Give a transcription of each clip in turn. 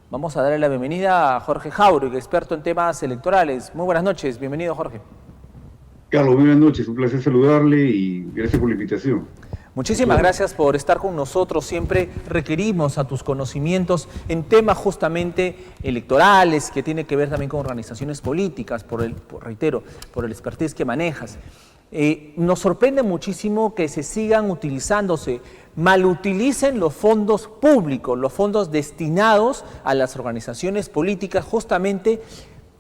Vamos a darle la bienvenida a Jorge Jauregui, experto en temas electorales. Muy buenas noches, bienvenido Jorge. Carlos, buenas noches, un placer saludarle y gracias por la invitación. Muchísimas gracias por estar con nosotros. Siempre requerimos a tus conocimientos en temas justamente electorales, que tiene que ver también con organizaciones políticas, reitero, por el expertise que manejas. Nos sorprende muchísimo que se sigan utilizándose, malutilicen los fondos públicos, los fondos destinados a las organizaciones políticas, justamente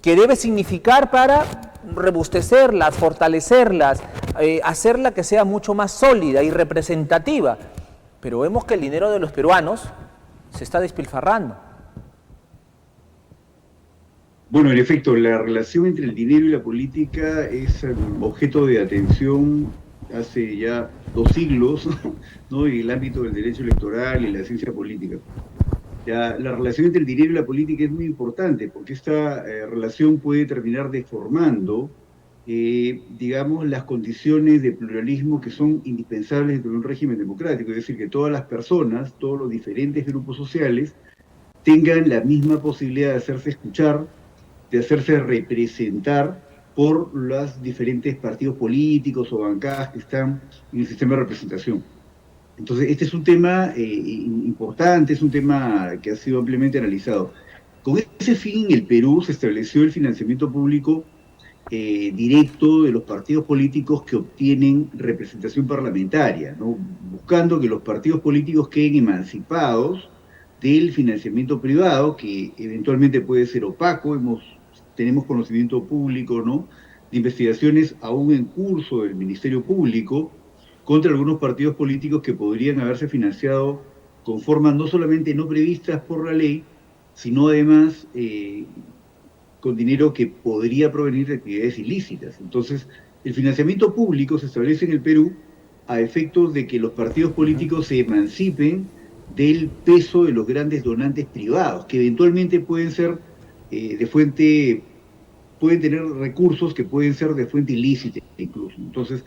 que debe significar para robustecerlas, fortalecerlas, hacerla que sea mucho más sólida y representativa. Pero vemos que el dinero de los peruanos se está despilfarrando. Bueno, en efecto, la relación entre el dinero y la política es objeto de atención hace ya 2 siglos, ¿no? En el ámbito del derecho electoral y la ciencia política. La relación entre el dinero y la política es muy importante porque esta relación puede terminar deformando, digamos, las condiciones de pluralismo que son indispensables dentro de un régimen democrático. Es decir, que todas las personas, todos los diferentes grupos sociales, tengan la misma posibilidad de hacerse escuchar, de hacerse representar por los diferentes partidos políticos o bancadas que están en el sistema de representación. Entonces, este es un tema importante, es un tema que ha sido ampliamente analizado. Con ese fin, en el Perú se estableció el financiamiento público directo de los partidos políticos que obtienen representación parlamentaria, ¿no? Buscando que los partidos políticos queden emancipados del financiamiento privado, que eventualmente puede ser opaco. Tenemos conocimiento público, ¿no?, de investigaciones aún en curso del Ministerio Público contra algunos partidos políticos que podrían haberse financiado con formas no solamente no previstas por la ley, sino además con dinero que podría provenir de actividades ilícitas. Entonces, el financiamiento público se establece en el Perú a efectos de que los partidos políticos se emancipen del peso de los grandes donantes privados, que eventualmente pueden ser pueden tener recursos que pueden ser de fuente ilícita incluso. Entonces,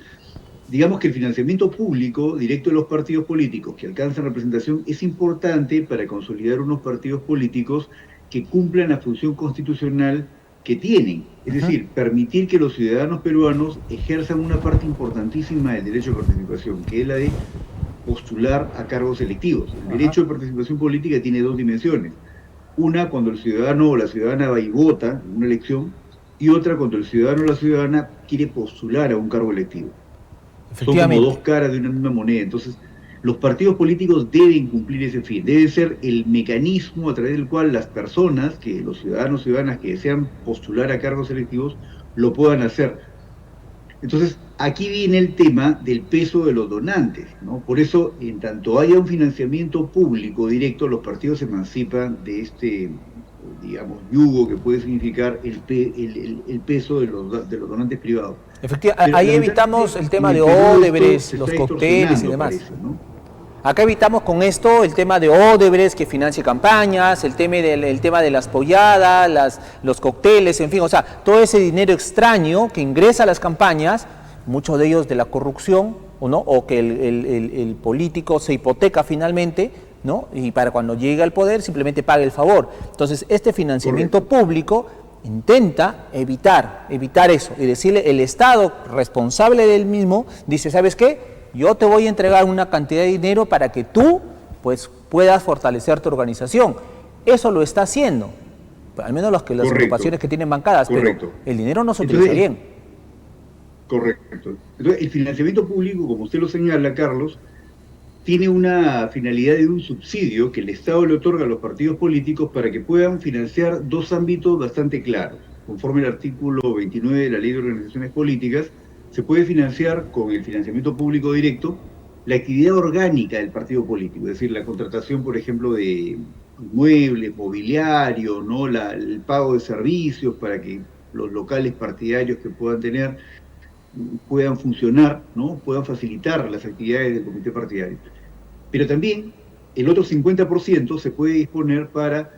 digamos que el financiamiento público directo de los partidos políticos que alcanzan representación es importante para consolidar unos partidos políticos que cumplan la función constitucional que tienen, es decir, permitir que los ciudadanos peruanos ejerzan una parte importantísima del derecho de participación, que es la de postular a cargos electivos. El derecho de participación política tiene 2 dimensiones. Una, cuando el ciudadano o la ciudadana va y vota en una elección, y otra, cuando el ciudadano o la ciudadana quiere postular a un cargo electivo. Son como 2 caras de una misma moneda. Entonces, los partidos políticos deben cumplir ese fin, debe ser el mecanismo a través del cual las personas, que los ciudadanos y ciudadanas que desean postular a cargos electivos, lo puedan hacer. Entonces, aquí viene el tema del peso de los donantes, ¿no? Por eso, en tanto haya un financiamiento público directo, los partidos se emancipan de este, digamos, yugo que puede significar el peso de los donantes privados. Efectivamente, ahí evitamos el tema de Odebrecht, los cócteles y demás. Parece, ¿no? Acá evitamos con esto el tema de Odebrecht que financia campañas, el tema de las polladas, los cócteles, en fin, o sea, todo ese dinero extraño que ingresa a las campañas, muchos de ellos de la corrupción, ¿no? O que el político se hipoteca finalmente, ¿no? Y para cuando llega al poder simplemente paga el favor. Entonces, este financiamiento público intenta evitar eso y decirle, el Estado responsable del mismo dice, ¿sabes qué? Yo te voy a entregar una cantidad de dinero para que tú pues, puedas fortalecer tu organización. Eso lo está haciendo, al menos las agrupaciones que tienen bancadas, pero el dinero no se utiliza bien. Correcto. Entonces, el financiamiento público, como usted lo señala, Carlos, tiene una finalidad de un subsidio que el Estado le otorga a los partidos políticos para que puedan financiar 2 ámbitos bastante claros. Conforme al artículo 29 de la Ley de Organizaciones Políticas, se puede financiar con el financiamiento público directo la actividad orgánica del partido político, es decir, la contratación, por ejemplo, de inmuebles, mobiliario, ¿no? El pago de servicios para que los locales partidarios que puedan tener puedan funcionar, ¿no? Puedan facilitar las actividades del comité partidario. Pero también el otro 50% se puede disponer para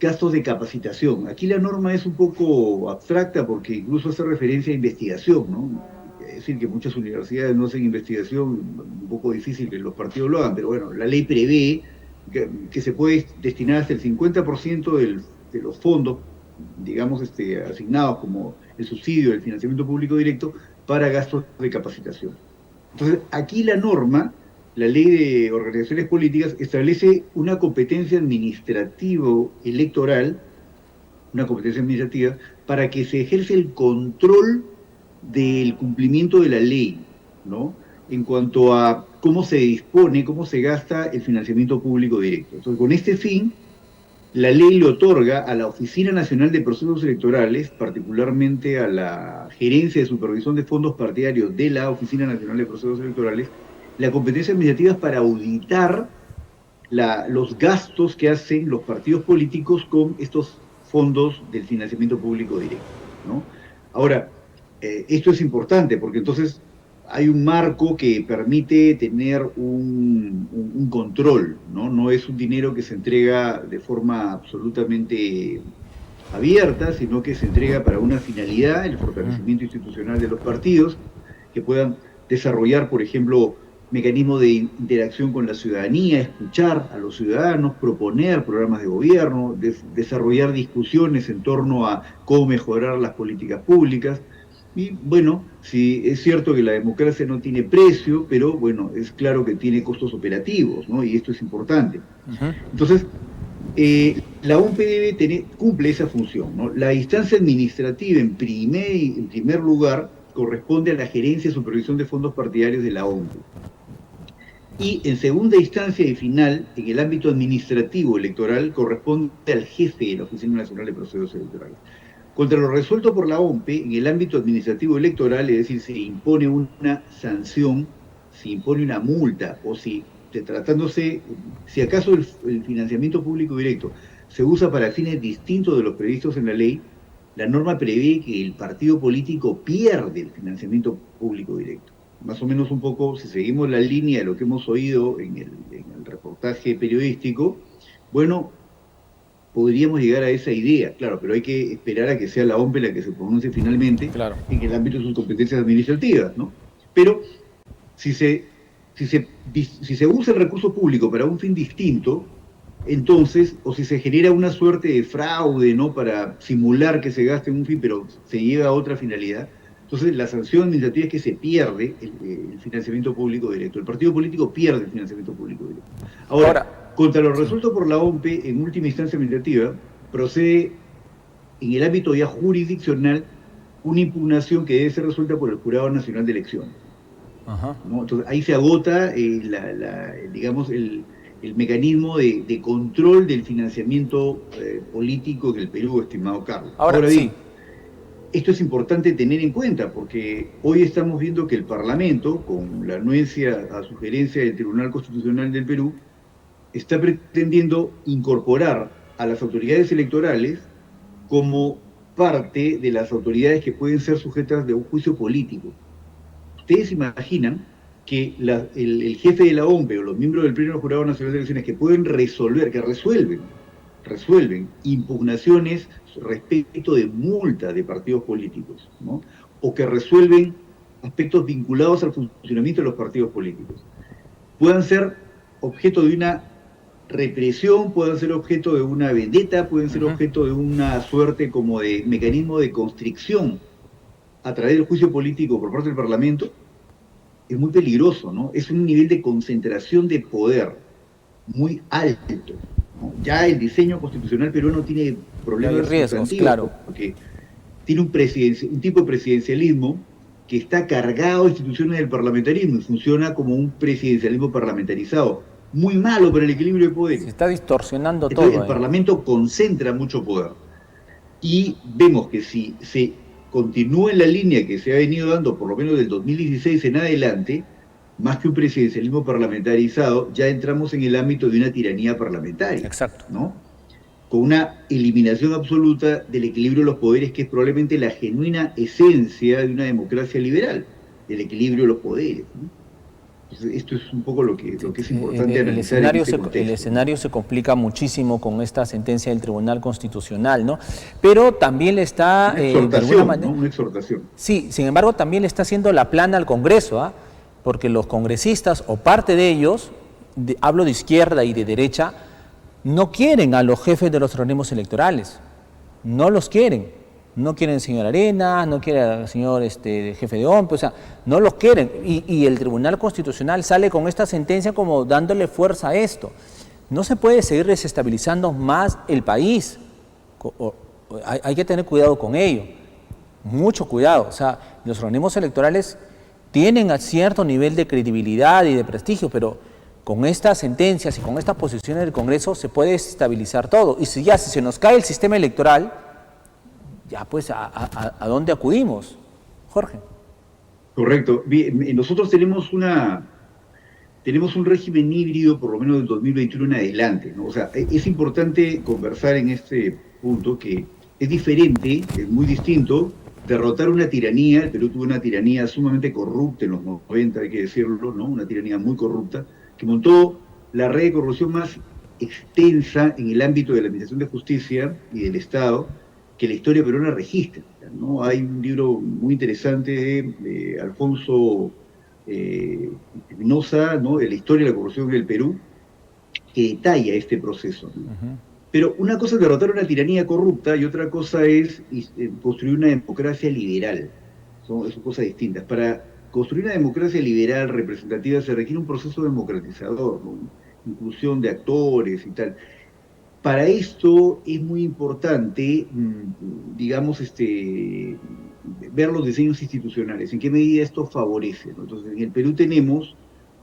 gastos de capacitación. Aquí la norma es un poco abstracta porque incluso hace referencia a investigación, ¿no? Es decir, que muchas universidades no hacen investigación, un poco difícil que los partidos lo hagan, pero bueno, la ley prevé que se puede destinar hasta el 50% de los fondos, digamos, asignados como el subsidio del financiamiento público directo para gastos de capacitación. Entonces, aquí la norma, la ley de organizaciones políticas, establece una competencia administrativa-electoral, una competencia administrativa, para que se ejerce el control del cumplimiento de la ley, ¿no? En cuanto a cómo se dispone, cómo se gasta el financiamiento público directo. Entonces, con este fin, la ley le otorga a la Oficina Nacional de Procesos Electorales, particularmente a la Gerencia de Supervisión de Fondos Partidarios de la Oficina Nacional de Procesos Electorales, la competencia administrativa para auditar los gastos que hacen los partidos políticos con estos fondos del financiamiento público directo, ¿no? Ahora, esto es importante porque entonces hay un marco que permite tener un control, ¿no? No es un dinero que se entrega de forma absolutamente abierta, sino que se entrega para una finalidad, el fortalecimiento institucional de los partidos, que puedan desarrollar, por ejemplo, mecanismos de interacción con la ciudadanía, escuchar a los ciudadanos, proponer programas de gobierno, desarrollar discusiones en torno a cómo mejorar las políticas públicas. Y bueno, sí, es cierto que la democracia no tiene precio, pero bueno, es claro que tiene costos operativos, ¿no? Y esto es importante. Entonces, la OMPE cumple esa función, ¿no? La instancia administrativa, en primer lugar, corresponde a la Gerencia de Supervisión de Fondos Partidarios de la OMPE. Y en segunda instancia y final, en el ámbito administrativo electoral, corresponde al jefe de la Oficina Nacional de Procesos Electorales. Contra lo resuelto por la OMPE, en el ámbito administrativo electoral, es decir, se impone una sanción, se impone una multa, o si acaso el financiamiento público directo se usa para fines distintos de los previstos en la ley, la norma prevé que el partido político pierde el financiamiento público directo. Más o menos un poco, si seguimos la línea de lo que hemos oído en el reportaje periodístico, bueno, podríamos llegar a esa idea, claro, pero hay que esperar a que sea la OMPE la que se pronuncie finalmente en el ámbito de sus competencias administrativas, ¿no? Pero si se usa el recurso público para un fin distinto, entonces, o si se genera una suerte de fraude, ¿no?, para simular que se gaste en un fin, pero se lleva a otra finalidad, entonces la sanción administrativa es que se pierde el financiamiento público directo. El partido político pierde el financiamiento público directo. Ahora, contra lo resuelto por la OMPE, en última instancia administrativa, procede en el ámbito ya jurisdiccional una impugnación que debe ser resuelta por el Jurado Nacional de Elecciones. ¿No? Entonces ahí se agota, digamos, el mecanismo de control del financiamiento político en el Perú, estimado Carlos. Ahora bien, esto es importante tener en cuenta porque hoy estamos viendo que el Parlamento, con la anuencia a sugerencia del Tribunal Constitucional del Perú, está pretendiendo incorporar a las autoridades electorales como parte de las autoridades que pueden ser sujetas de un juicio político. ¿Ustedes imaginan que el jefe de la OMPE o los miembros del Pleno del Jurado Nacional de Elecciones que pueden resuelven impugnaciones respecto de multa de partidos políticos, ¿no?, o que resuelven aspectos vinculados al funcionamiento de los partidos políticos, puedan ser objeto de una represión, puedan ser objeto de una vendetta, pueden ser objeto de una suerte como de mecanismo de constricción a través del juicio político por parte del Parlamento, es muy peligroso, ¿no? Es un nivel de concentración de poder muy alto, ¿no? Ya el diseño constitucional peruano tiene problemas riesgos, claro, porque tiene un tipo de presidencialismo que está cargado de instituciones del parlamentarismo y funciona como un presidencialismo parlamentarizado, muy malo para el equilibrio de poder. Se está distorsionando Entonces, todo. El Parlamento concentra mucho poder. Y vemos que si se continúa en la línea que se ha venido dando por lo menos del 2016 en adelante, más que un presidencialismo parlamentarizado, ya entramos en el ámbito de una tiranía parlamentaria. Exacto. ¿No? Con una eliminación absoluta del equilibrio de los poderes, que es probablemente la genuina esencia de una democracia liberal, el equilibrio de los poderes, ¿no? Entonces, esto es un poco lo que es importante analizar en este contexto. El escenario se complica muchísimo con esta sentencia del Tribunal Constitucional, ¿no? Pero también le está... Una exhortación, ¿no? Una exhortación. Sí, sin embargo, también le está haciendo la plana al Congreso, ¿ah? Porque los congresistas, o parte de ellos, hablo de izquierda y de derecha, no quieren a los jefes de los organismos electorales, no los quieren. No quieren al señor Arenas, no quieren al señor jefe de OMPE, o sea, no los quieren. Y el Tribunal Constitucional sale con esta sentencia como dándole fuerza a esto. No se puede seguir desestabilizando más el país. Hay que tener cuidado con ello, mucho cuidado. O sea, los organismos electorales tienen a cierto nivel de credibilidad y de prestigio, pero con estas sentencias y con estas posiciones del Congreso se puede desestabilizar todo. Y si se nos cae el sistema electoral, ya pues, ¿a dónde acudimos, Jorge? Correcto. Bien, nosotros tenemos un régimen híbrido por lo menos del 2021 en adelante, ¿no? O sea, es importante conversar en este punto que es diferente, es muy distinto, derrotar una tiranía. El Perú tuvo una tiranía sumamente corrupta en los 90, hay que decirlo, ¿no? Una tiranía muy corrupta, que montó la red de corrupción más extensa en el ámbito de la administración de justicia y del Estado, que la historia peruana registra, ¿no? Hay un libro muy interesante de Alfonso Espinosa, ¿no? De la historia de la corrupción en el Perú, que detalla este proceso, ¿no? Pero una cosa es derrotar una tiranía corrupta y otra cosa es construir una democracia liberal. Son cosas distintas. Para construir una democracia liberal representativa se requiere un proceso democratizador, ¿no? Inclusión de actores y tal. Para esto es muy importante, digamos, ver los diseños institucionales, en qué medida esto favorece, ¿no? Entonces, en el Perú tenemos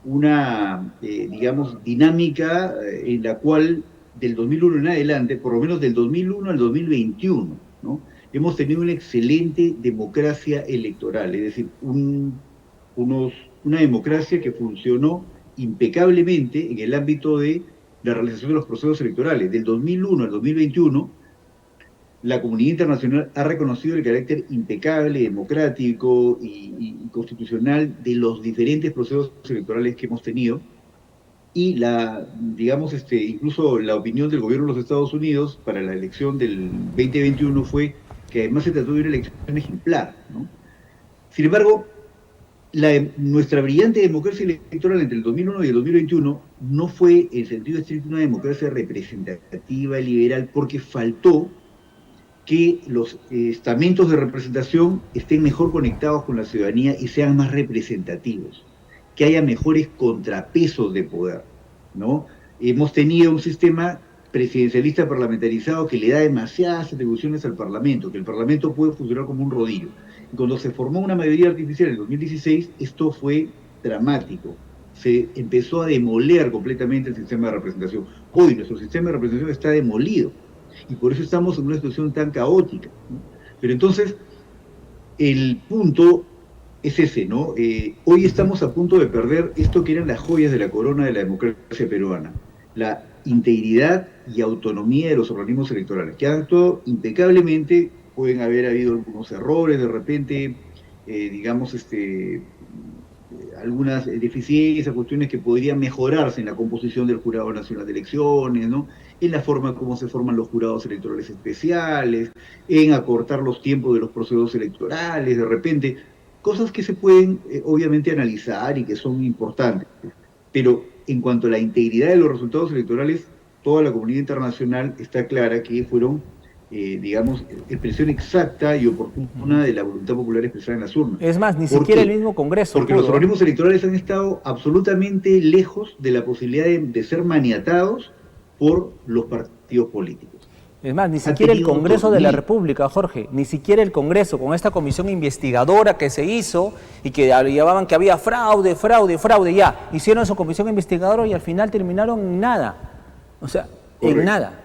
una, digamos, dinámica en la cual del 2001 en adelante, por lo menos del 2001 al 2021, ¿no? Hemos tenido una excelente democracia electoral, es decir, una democracia que funcionó impecablemente en el ámbito de la realización de los procesos electorales. Del 2001 al 2021, la comunidad internacional ha reconocido el carácter impecable, democrático y constitucional de los diferentes procesos electorales que hemos tenido, y digamos, incluso la opinión del gobierno de los Estados Unidos para la elección del 2021 fue que además se trató de una elección ejemplar, ¿no? Sin embargo, nuestra brillante democracia electoral entre el 2001 y el 2021 no fue en sentido estricto una democracia representativa, liberal, porque faltó que los estamentos de representación estén mejor conectados con la ciudadanía y sean más representativos, que haya mejores contrapesos de poder, ¿no? Hemos tenido un sistema presidencialista parlamentarizado que le da demasiadas atribuciones al Parlamento, que el Parlamento puede funcionar como un rodillo. Y cuando se formó una mayoría artificial en el 2016, esto fue dramático. Se empezó a demoler completamente el sistema de representación. Hoy nuestro sistema de representación está demolido y por eso estamos en una situación tan caótica, ¿no? Pero entonces, el punto es ese, ¿no? Hoy estamos a punto de perder esto que eran las joyas de la corona de la democracia peruana, la integridad y autonomía de los organismos electorales, que han actuado impecablemente. Pueden haber habido algunos errores, de repente, digamos, algunas deficiencias, cuestiones que podrían mejorarse en la composición del Jurado Nacional de Elecciones, ¿no? En la forma como se forman los jurados electorales especiales, en acortar los tiempos de los procesos electorales, de repente, cosas que se pueden obviamente analizar y que son importantes. Pero en cuanto a la integridad de los resultados electorales, toda la comunidad internacional está clara que fueron, digamos, expresión exacta y oportuna de la voluntad popular expresada en las urnas. Es más, ni siquiera el mismo Congreso. Porque los organismos electorales han estado absolutamente lejos de la posibilidad de ser maniatados por los partidos políticos. Es más, ni siquiera el Congreso de la República, Jorge, ni siquiera el Congreso, con esta comisión investigadora que se hizo y que llamaban que había fraude, ya, hicieron su comisión investigadora y al final terminaron en nada. O sea, correcto, en nada.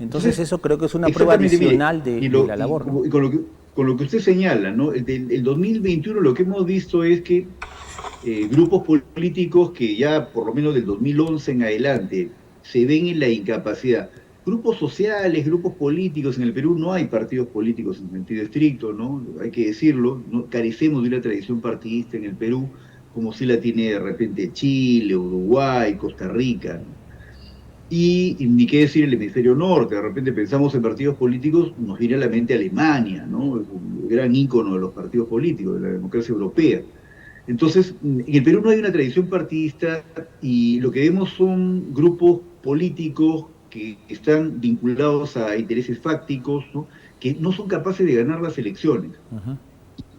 Entonces eso creo que es una prueba adicional de la labor, ¿no? Y con lo que usted señala, ¿no? El 2021 lo que hemos visto es que grupos políticos que ya por lo menos del 2011 en adelante se ven en la incapacidad. Grupos sociales, grupos políticos, en el Perú no hay partidos políticos en sentido estricto, ¿no? Hay que decirlo, ¿no? Carecemos de una tradición partidista en el Perú, como si la tiene de repente Chile, Uruguay, Costa Rica, ¿no? Y ni qué decir el hemisferio norte, de repente pensamos en partidos políticos, nos viene a la mente Alemania, ¿no? Es un gran ícono de los partidos políticos, de la democracia europea. Entonces, en el Perú no hay una tradición partidista y lo que vemos son grupos políticos que están vinculados a intereses fácticos, ¿no? Que no son capaces de ganar las elecciones. Ujú.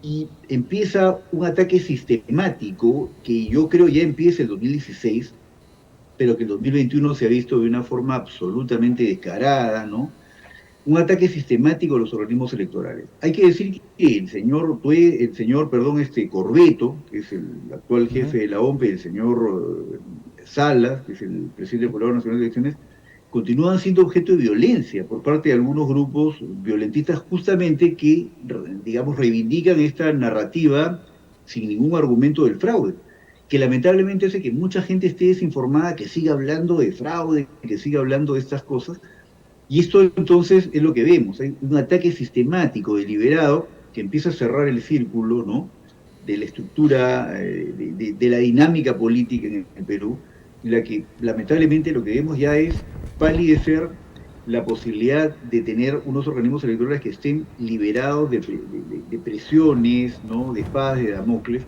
Y empieza un ataque sistemático que yo creo ya empieza el 2016, pero que el 2021 se ha visto de una forma absolutamente descarada, ¿no? Un ataque sistemático a los organismos electorales. Hay que decir que el señor Corbeto, que es el actual Ujú. jefe de la OMP, el señor Salas, que es el presidente del Jurado Nacional de Elecciones, continúan siendo objeto de violencia por parte de algunos grupos violentistas justamente que, digamos, reivindican esta narrativa sin ningún argumento del fraude, que lamentablemente hace que mucha gente esté desinformada, que siga hablando de fraude, que siga hablando de estas cosas, y esto entonces es lo que vemos, hay un ataque sistemático, deliberado, que empieza a cerrar el círculo, ¿no? De la estructura, de la dinámica política en el Perú, en la que lamentablemente lo que vemos ya es palidecer la posibilidad de tener unos organismos electorales que estén liberados de presiones, ¿no? De espadas de Damocles,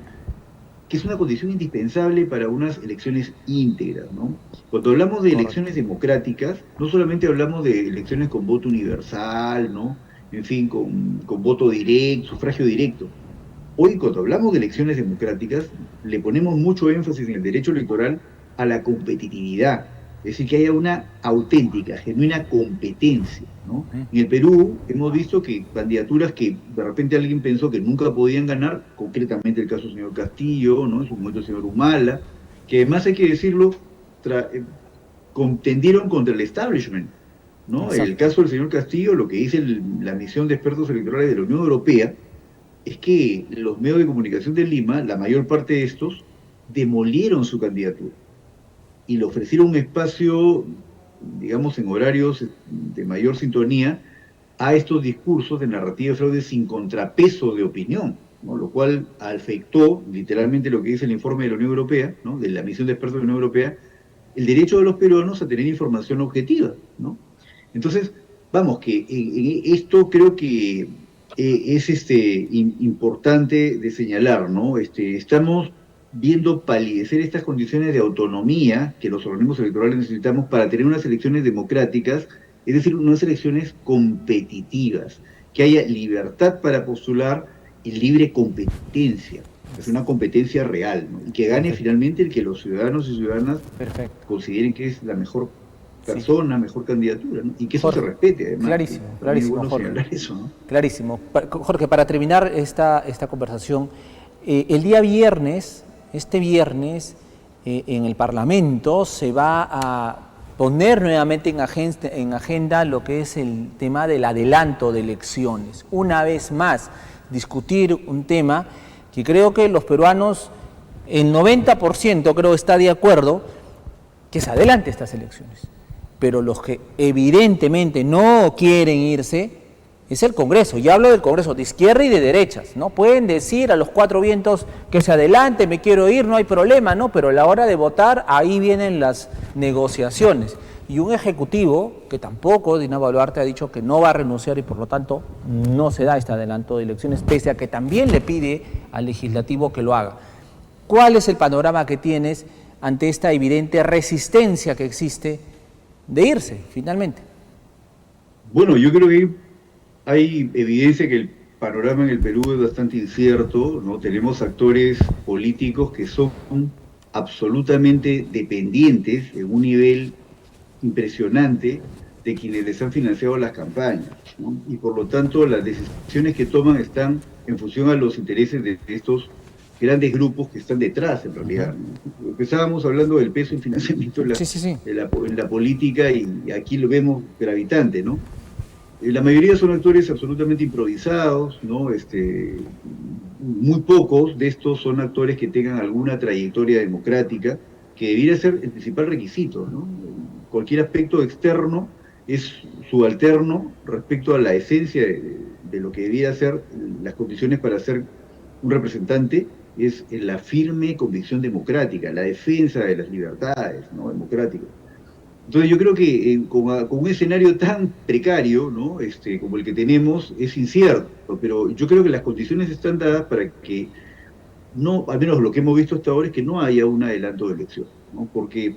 que es una condición indispensable para unas elecciones íntegras, ¿no? Cuando hablamos de Correcto. elecciones democráticas, no solamente hablamos de elecciones con voto universal, ¿no? En fin, con voto directo, sufragio directo. Hoy, cuando hablamos de elecciones democráticas, le ponemos mucho énfasis en el derecho electoral a la competitividad, es decir, que haya una auténtica, genuina competencia, ¿no? Ujú. En el Perú hemos visto que candidaturas que de repente alguien pensó que nunca podían ganar, concretamente el caso del señor Castillo, ¿no? En su momento el señor Humala, que además hay que decirlo, contendieron contra el establishment, ¿no? El Exacto. caso del señor Castillo, lo que dice la misión de expertos electorales de la Unión Europea, es que los medios de comunicación de Lima, la mayor parte de estos, demolieron su candidatura y le ofrecieron un espacio, digamos, en horarios de mayor sintonía a estos discursos de narrativa de fraude sin contrapeso de opinión, ¿no? Lo cual afectó literalmente lo que dice el informe de la Unión Europea, ¿no? De la misión de expertos de la Unión Europea, el derecho de los peruanos a tener información objetiva, ¿no? Entonces, vamos, que esto creo que es importante de señalar, ¿no? Estamos viendo palidecer estas condiciones de autonomía que los organismos electorales necesitamos para tener unas elecciones democráticas, es decir, unas elecciones competitivas, que haya libertad para postular y libre competencia, es una competencia real, ¿no? Y que gane Perfecto. finalmente el que los ciudadanos y ciudadanas Perfecto. consideren que es la mejor Sí. persona, mejor candidatura, ¿no? Y que eso se Jorge, respete, además, que clarísimo, también es clarísimo, bueno Jorge. señalar eso, ¿no? Clarísimo. Jorge, para terminar esta conversación, el día viernes, este viernes, en el Parlamento se va a poner nuevamente en agenda lo que es el tema del adelanto de elecciones. Una vez más, discutir un tema que creo que los peruanos, el 90% creo está de acuerdo, que se adelante estas elecciones. Pero los que evidentemente no quieren irse es el Congreso. Y hablo del Congreso de izquierda y de derechas, ¿no? Pueden decir a los cuatro vientos que se adelante, me quiero ir, no hay problema, ¿no? Pero a la hora de votar, ahí vienen las negociaciones. Y un ejecutivo que tampoco, Dina Boluarte ha dicho que no va a renunciar y por lo tanto no se da este adelanto de elecciones, pese a que también le pide al legislativo que lo haga. ¿Cuál es el panorama que tienes ante esta evidente resistencia que existe de irse finalmente? Bueno, yo creo que hay evidencia que el panorama en el Perú es bastante incierto, ¿no? Tenemos actores políticos que son absolutamente dependientes en un nivel impresionante de quienes les han financiado las campañas, ¿no? Y por lo tanto las decisiones que toman están en función a los intereses de estos grandes grupos que están detrás, en realidad, ¿no? Empezábamos hablando del peso y financiamiento Sí, sí, sí. en la política y aquí lo vemos gravitante, ¿no? La mayoría son actores absolutamente improvisados, ¿no? Muy pocos de estos son actores que tengan alguna trayectoria democrática, que debiera ser el principal requisito, ¿no? Cualquier aspecto externo es subalterno respecto a la esencia de lo que debiera ser las condiciones para ser un representante, es la firme convicción democrática, la defensa de las libertades, ¿no? Democráticas. Entonces yo creo que con un escenario tan precario, ¿no? Como el que tenemos, es incierto, pero yo creo que las condiciones están dadas para que no, al menos lo que hemos visto hasta ahora es que no haya un adelanto de elección, ¿no? Porque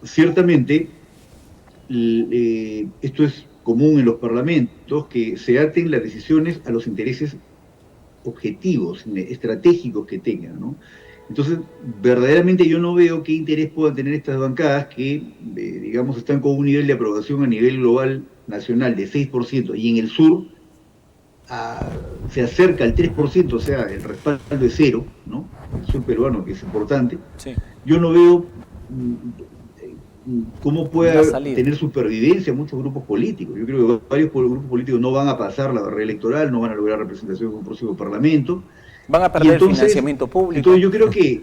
ciertamente esto es común en los parlamentos, que se aten las decisiones a los intereses objetivos, estratégicos que tengan, ¿no? Entonces, verdaderamente yo no veo qué interés puedan tener estas bancadas que, digamos, están con un nivel de aprobación a nivel global nacional de 6%, y en el sur se acerca al 3%, o sea, el respaldo es cero, ¿no? El sur peruano, que es importante. Sí. Yo no veo cómo pueda salida. tener supervivencia muchos grupos políticos. Yo creo que varios grupos políticos no van a pasar la barrera electoral, no van a lograr representación en un próximo parlamento. Van a perder financiamiento público. Entonces yo creo que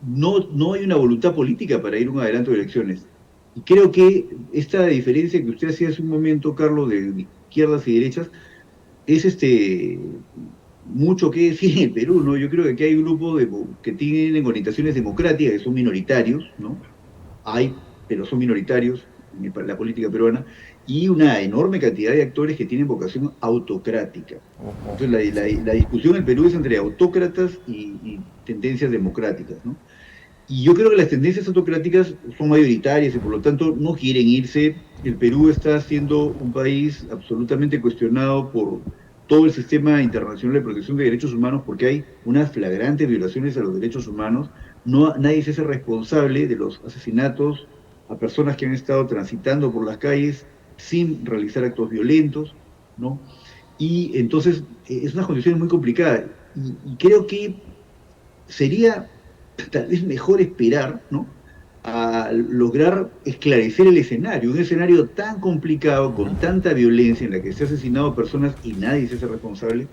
no hay una voluntad política para ir a un adelanto de elecciones. Y creo que esta diferencia que usted hacía hace un momento, Carlos, de izquierdas y derechas, es mucho que decir en el Perú, ¿no? Yo creo que aquí hay grupos que tienen orientaciones democráticas, que son minoritarios, ¿no? Pero son minoritarios en la política peruana, y una enorme cantidad de actores que tienen vocación autocrática. Entonces la discusión en el Perú es entre autócratas y tendencias democráticas, ¿no? Y yo creo que las tendencias autocráticas son mayoritarias y por lo tanto no quieren irse. El Perú está siendo un país absolutamente cuestionado por todo el sistema internacional de protección de derechos humanos, porque hay unas flagrantes violaciones a los derechos humanos. Nadie se hace responsable de los asesinatos a personas que han estado transitando por las calles sin realizar actos violentos, ¿no? Y entonces es una condición muy complicada. Y creo que sería tal vez mejor esperar, ¿no?, a lograr esclarecer el escenario, un escenario tan complicado, con tanta violencia, en la que se ha asesinado a personas y nadie se hace responsable.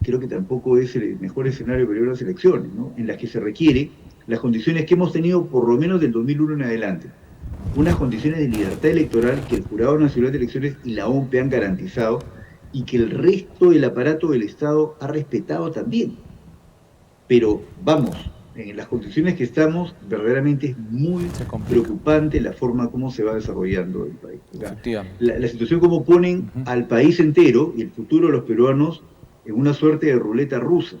Creo que tampoco es el mejor escenario para ir a las elecciones, ¿no?, en las que se requiere las condiciones que hemos tenido por lo menos del 2001 en adelante, unas condiciones de libertad electoral que el Jurado Nacional de Elecciones y la OMP han garantizado y que el resto del aparato del Estado ha respetado también. Pero vamos, en las condiciones que estamos, verdaderamente es muy preocupante la forma como se va desarrollando el país. O sea, la situación como ponen al país entero y el futuro de los peruanos en una suerte de ruleta rusa,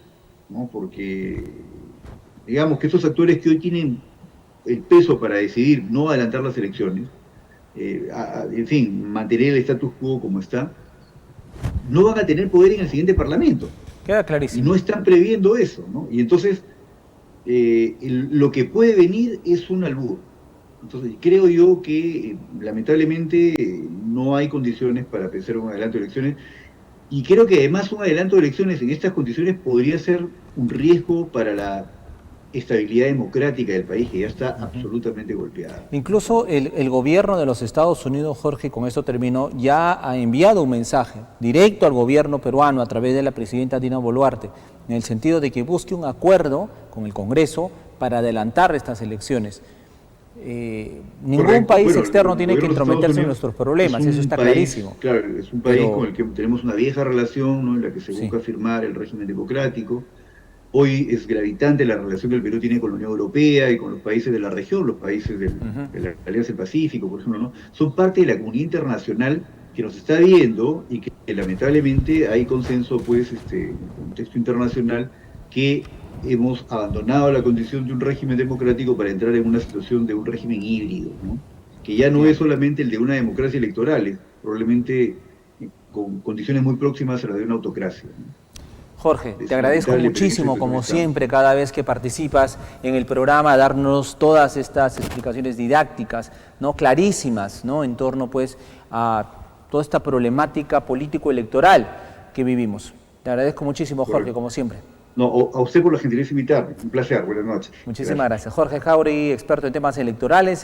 ¿no? Porque digamos que estos actores que hoy tienen el peso para decidir no adelantar las elecciones, en fin, mantener el status quo como está, no van a tener poder en el siguiente parlamento. Queda clarísimo. Y no están previendo eso, ¿no? Y entonces lo que puede venir es un albur. Entonces creo yo que lamentablemente no hay condiciones para pensar en un adelanto de elecciones, y creo que además un adelanto de elecciones en estas condiciones podría ser un riesgo para la estabilidad democrática del país, que ya está absolutamente golpeada. Incluso el gobierno de los Estados Unidos, Jorge, con esto termino, ya ha enviado un mensaje directo al gobierno peruano a través de la presidenta Dina Boluarte, en el sentido de que busque un acuerdo con el Congreso para adelantar estas elecciones. Ningún país externo tiene que intrometerse en nuestros problemas, eso está clarísimo. Claro, es un país con el que tenemos una vieja relación, ¿no?, en la que se busca afirmar el régimen democrático. Hoy es gravitante la relación que el Perú tiene con la Unión Europea y con los países de la región, los países de la Alianza del Pacífico, por ejemplo, ¿no? Son parte de la comunidad internacional que nos está viendo y que lamentablemente hay consenso, pues, en el contexto internacional, que hemos abandonado la condición de un régimen democrático para entrar en una situación de un régimen híbrido, ¿no?, que ya no es solamente el de una democracia electoral, es probablemente con condiciones muy próximas a la de una autocracia, ¿no? Jorge, te agradezco muchísimo, como siempre, cada vez que participas en el programa, darnos todas estas explicaciones didácticas, ¿no?, clarísimas, ¿no?, en torno, pues, a toda esta problemática político-electoral que vivimos. Te agradezco muchísimo, Jorge, como siempre. No, a usted por la gentileza de invitarme. Un placer. Buenas noches. Muchísimas gracias. Jorge Jáuregui, experto en temas electorales.